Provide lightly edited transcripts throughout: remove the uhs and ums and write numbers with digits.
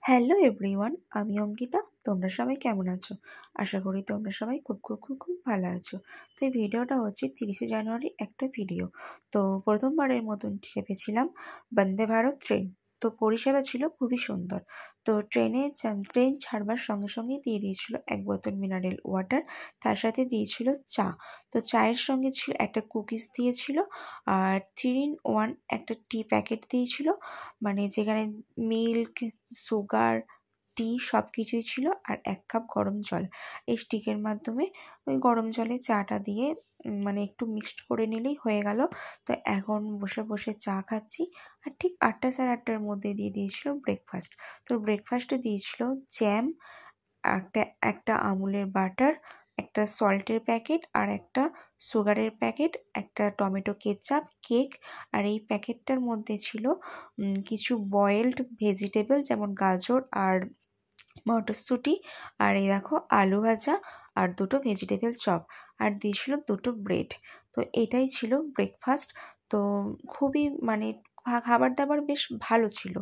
Hello everyone, আমি অঙ্কিতা। তোমরা সবাই কেমন আছো? আশা করি তোমরা সবাই খুব খুব খুব খুব ভালো আছো। তো এই ভিডিওটা হচ্ছে 30শে জানুয়ারির একটা ভিডিও। তো প্রথমবারের মতন চেপেছিলাম বন্দে ভারত ট্রেন। তো পরিষেবা ছিল খুবই সুন্দর। তো ট্রেন ছাড়বার সঙ্গে সঙ্গেই দিয়ে দিয়েছিল 1 বোতল মিনারেল ওয়াটার, তার সাথে দিয়েছিল চা। তো চায়ের সঙ্গে ছিল একটা কুকিজ দিয়েছিল, আর 3 in 1 একটা টি প্যাকেট দিয়েছিল, মানে যেখানে মিল্ক, সুগার, টি সব কিছুই ছিল, আর 1 কাপ গরম জল। এই স্টিকের মাধ্যমে ওই গরম জলে চাটা দিয়ে মানে একটু মিক্সড করে নিলেই হয়ে গেল। তো এখন বসে বসে চা খাচ্ছি। আর ঠিক 8টা সাড়ে 8টার মধ্যে দিয়ে দিয়েছিল ব্রেকফাস্ট। তো ব্রেকফাস্টে দিয়েছিল জ্যাম, একটা আমুলের বাটার, একটা সল্টের প্যাকেট, আর একটা সুগারের প্যাকেট, একটা টমেটো কেচাপ, কেক। আর এই প্যাকেটটার মধ্যে ছিল কিছু বয়েলড ভেজিটেবল, যেমন গাজর আর মটরশুঁটি, আর এই দেখো আলু ভাজা, আর 2টো ভেজিটেবল চপ, আর দিয়েছিল 2টো ব্রেড। তো এটাই ছিল ব্রেকফাস্ট। তো খুবই মানে খাবার দাবার বেশ ভালো ছিল।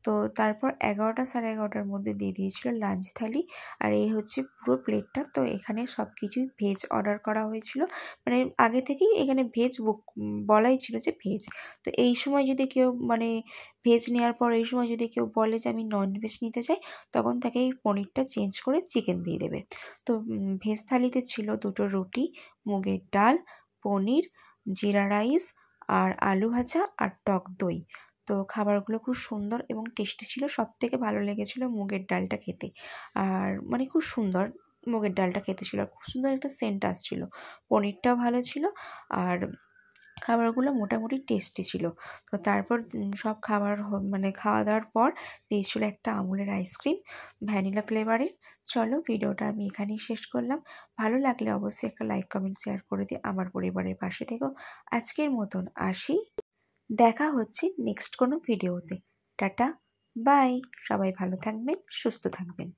তো তারপর 11টা সাড়ে 11টার মধ্যে দিয়ে দিয়েছিল লাঞ্চ থালি। আর এই হচ্ছে পুরো প্লেটটা। তো এখানে সব কিছুই ভেজ অর্ডার করা হয়েছিল, মানে আগে থেকেই এখানে ভেজ বুক বলাই ছিল যে ভেজ। তো এই সময় যদি কেউ মানে ভেজ নেওয়ার পর এই সময় যদি কেউ বলে যে আমি ননভেজ নিতে চাই, তখন তাকে এই পনিরটা চেঞ্জ করে চিকেন দিয়ে দেবে। তো ভেজ থালিতে ছিল 2টো রুটি, মুগের ডাল, পনির, জিরা রাইস, আর আলু ভাজা, আর টক দই। তো খাবারগুলো খুব সুন্দর এবং টেস্টি ছিল। সবথেকে ভালো লেগেছিল মুগের ডালটা খেতে। আর মানে খুব সুন্দর মুগের ডালটা খেতে ছিল, আর খুব সুন্দর একটা সেন্ট আসছিল। পনিরটাও ভালো ছিল, আর খাবারগুলো মোটামুটি টেস্টি ছিল। তো তারপর সব খাবার মানে খাওয়া দাওয়ার পর দিয়েছিল একটা আমুলের আইসক্রিম, ভ্যানিলা ফ্লেভারের। চলো, ভিডিওটা আমি এখানেই শেষ করলাম। ভালো লাগলে অবশ্যই একটা লাইক, কমেন্ট, শেয়ার করে দিয়ে আমার পরিবারের পাশে থেকো। আজকের মতন আসি, দেখা হচ্ছে নেক্সট কোনো ভিডিওতে। Tata, bye. সবাই ভালো থাকবেন, সুস্থ থাকবেন।